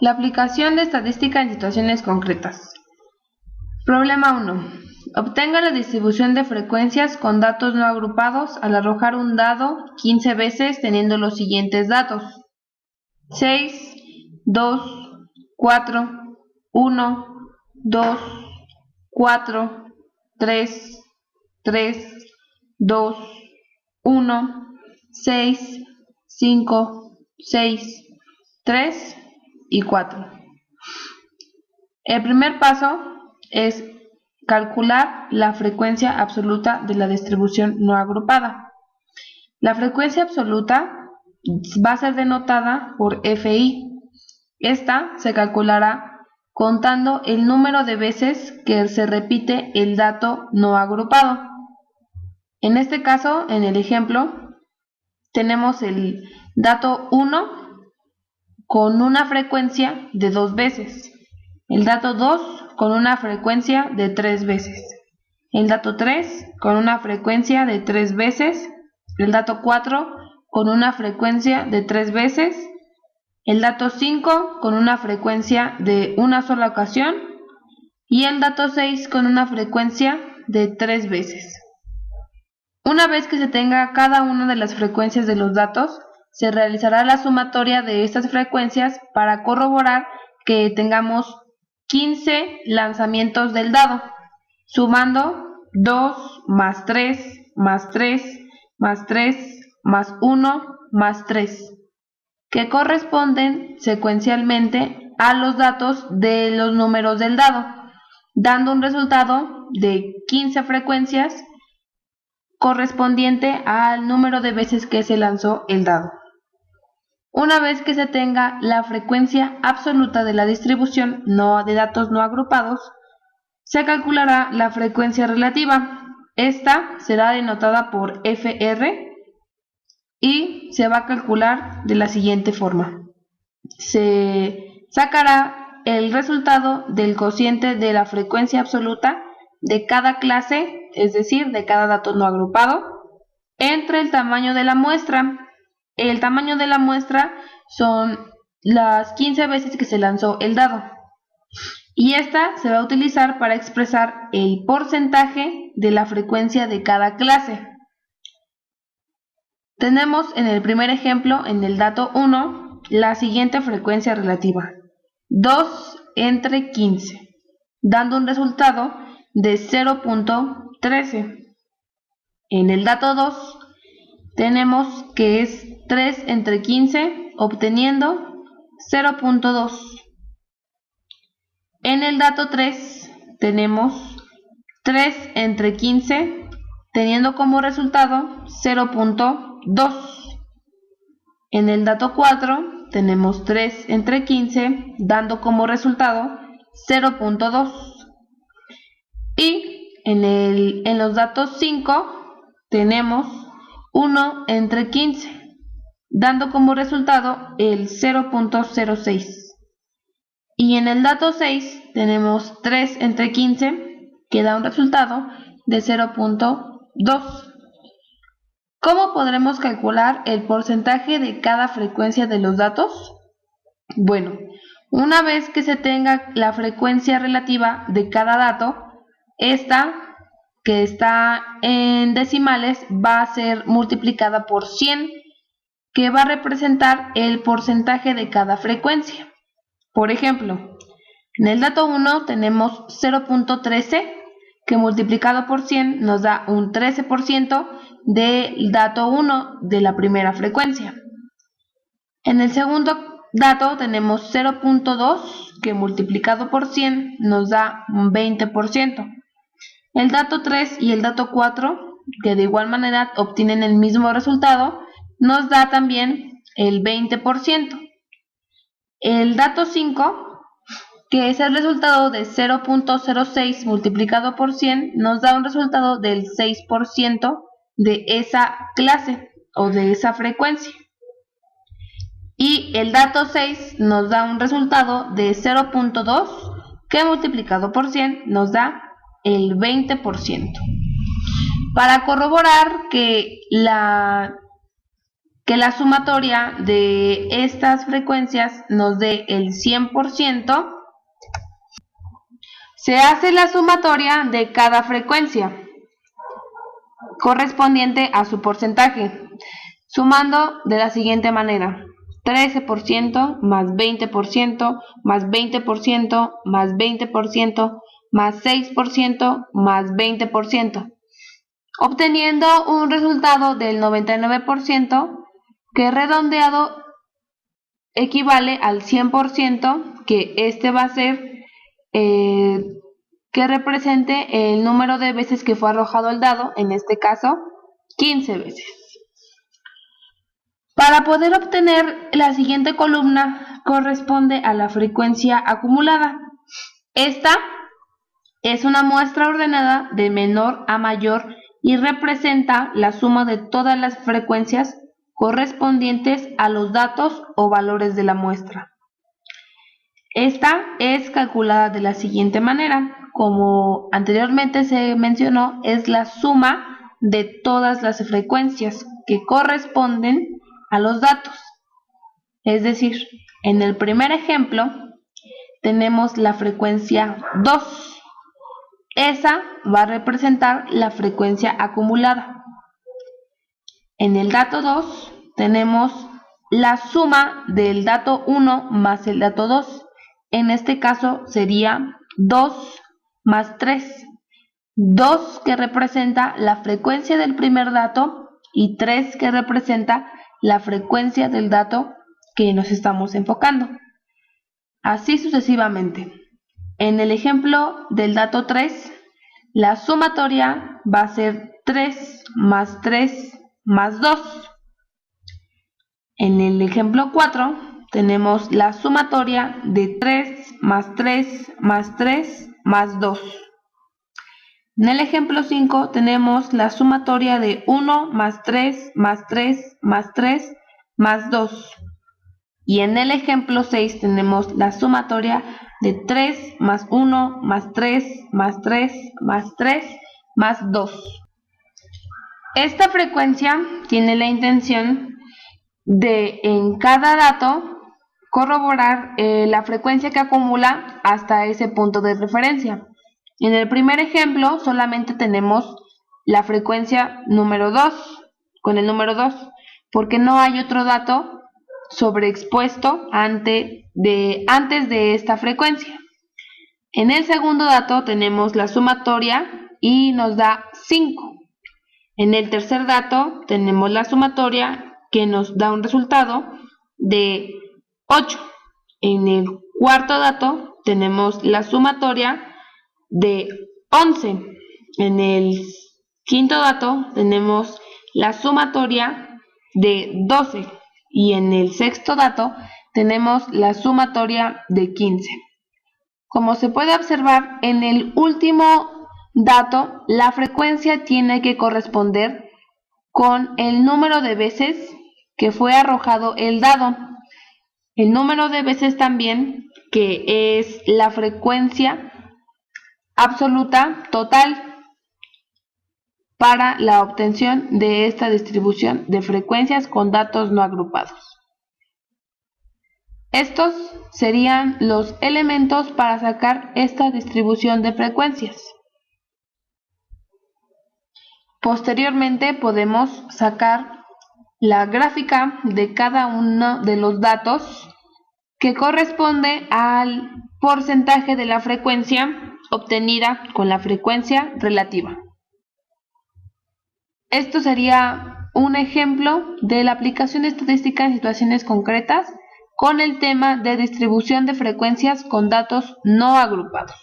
La aplicación de estadística en situaciones concretas. Problema 1. Obtenga la distribución de frecuencias con datos no agrupados al arrojar un dado 15 veces teniendo los siguientes datos: 6, 2, 4, 1, 2, 4, 3, 3, 2, 1, 6, 5, 6, 3 y 4. El primer paso es calcular la frecuencia absoluta de la distribución no agrupada. La frecuencia absoluta va a ser denotada por Fi. Esta se calculará contando el número de veces que se repite el dato no agrupado. En este caso, en el ejemplo, tenemos el dato 1 con una frecuencia de 2 veces, el dato 2 con una frecuencia de 3 veces, el dato 3 con una frecuencia de 3 veces, el dato 4 con una frecuencia de 3 veces, el dato 5 con una frecuencia de una sola ocasión y el dato 6 con una frecuencia de 3 veces. Una vez que se tenga cada una de las frecuencias de los datos, se realizará la sumatoria de estas frecuencias para corroborar que tengamos 15 lanzamientos del dado, sumando 2 más 3 más 3 más 3 más 1 más 3, que corresponden secuencialmente a los datos de los números del dado, dando un resultado de 15 frecuencias correspondiente al número de veces que se lanzó el dado. Una vez que se tenga la frecuencia absoluta de la distribución de datos no agrupados, se calculará la frecuencia relativa. Esta será denotada por Fr y se va a calcular de la siguiente forma. Se sacará el resultado del cociente de la frecuencia absoluta de cada clase, es decir, de cada dato no agrupado, entre el tamaño de la muestra. El tamaño de la muestra son las 15 veces que se lanzó el dado. Y esta se va a utilizar para expresar el porcentaje de la frecuencia de cada clase. Tenemos en el primer ejemplo, en el dato 1, la siguiente frecuencia relativa: 2 entre 15, dando un resultado de 0.13. En el dato 2 tenemos que es 3 entre 15, obteniendo 0.2. En el dato 3 tenemos 3 entre 15, teniendo como resultado 0.2. En el dato 4 tenemos 3 entre 15, dando como resultado 0.2. Y en los datos 5 tenemos 1 entre 15, dando como resultado el 0.06. Y en el dato 6 tenemos 3 entre 15, que da un resultado de 0.2. ¿Cómo podremos calcular el porcentaje de cada frecuencia de los datos? Bueno, una vez que se tenga la frecuencia relativa de cada dato, esta, que está en decimales, va a ser multiplicada por 100, que va a representar el porcentaje de cada frecuencia. Por ejemplo, en el dato 1 tenemos 0.13, que multiplicado por 100 nos da un 13% del dato 1 de la primera frecuencia. En el segundo dato tenemos 0.2, que multiplicado por 100 nos da un 20%. El dato 3 y el dato 4, que de igual manera obtienen el mismo resultado, nos da también el 20%. El dato 5, que es el resultado de 0.06 multiplicado por 100, nos da un resultado del 6% de esa clase o de esa frecuencia. Y el dato 6 nos da un resultado de 0.2, que multiplicado por 100 nos da el 20%. Para corroborar que que la sumatoria de estas frecuencias nos dé el 100%, se hace la sumatoria de cada frecuencia correspondiente a su porcentaje, sumando de la siguiente manera: 13% más 20% más 20% más 20% más 6% más 20%, obteniendo un resultado del 99%, que redondeado equivale al 100%, que este va a ser que represente el número de veces que fue arrojado el dado, en este caso 15 veces. Para poder obtener la siguiente columna corresponde a la frecuencia acumulada. Esta es una muestra ordenada de menor a mayor y representa la suma de todas las frecuencias correspondientes a los datos o valores de la muestra. Esta es calculada de la siguiente manera: como anteriormente se mencionó, es la suma de todas las frecuencias que corresponden a los datos. Es decir, en el primer ejemplo tenemos la frecuencia 2. Esa va a representar la frecuencia acumulada. En el dato 2 tenemos la suma del dato 1 más el dato 2. En este caso sería 2 más 3. 2 que representa la frecuencia del primer dato y 3 que representa la frecuencia del dato que nos estamos enfocando. Así sucesivamente. En el ejemplo del dato 3, la sumatoria va a ser 3 más 3 más 2. En el ejemplo 4 tenemos la sumatoria de 3 más 3 más 3 más 2. En el ejemplo 5 tenemos la sumatoria de 1 más 3 más 3 más 3 más 2. Y en el ejemplo 6 tenemos la sumatoria de 3 más 1 más 3 más 3 más 3 más 2. Esta frecuencia tiene la intención de en cada dato corroborar la frecuencia que acumula hasta ese punto de referencia. En el primer ejemplo solamente tenemos la frecuencia número 2 con el número 2, porque no hay otro dato sobreexpuesto antes de esta frecuencia. En el segundo dato tenemos la sumatoria y nos da 5. En el tercer dato tenemos la sumatoria que nos da un resultado de 8. En el cuarto dato tenemos la sumatoria de 11. En el quinto dato tenemos la sumatoria de 12. Y en el sexto dato tenemos la sumatoria de 15. Como se puede observar, en el último dato la frecuencia tiene que corresponder con el número de veces que fue arrojado el dado. El número de veces también, que es la frecuencia absoluta total para la obtención de esta distribución de frecuencias con datos no agrupados. Estos serían los elementos para sacar esta distribución de frecuencias. Posteriormente podemos sacar la gráfica de cada uno de los datos que corresponde al porcentaje de la frecuencia obtenida con la frecuencia relativa. Esto sería un ejemplo de la aplicación estadística en situaciones concretas con el tema de distribución de frecuencias con datos no agrupados.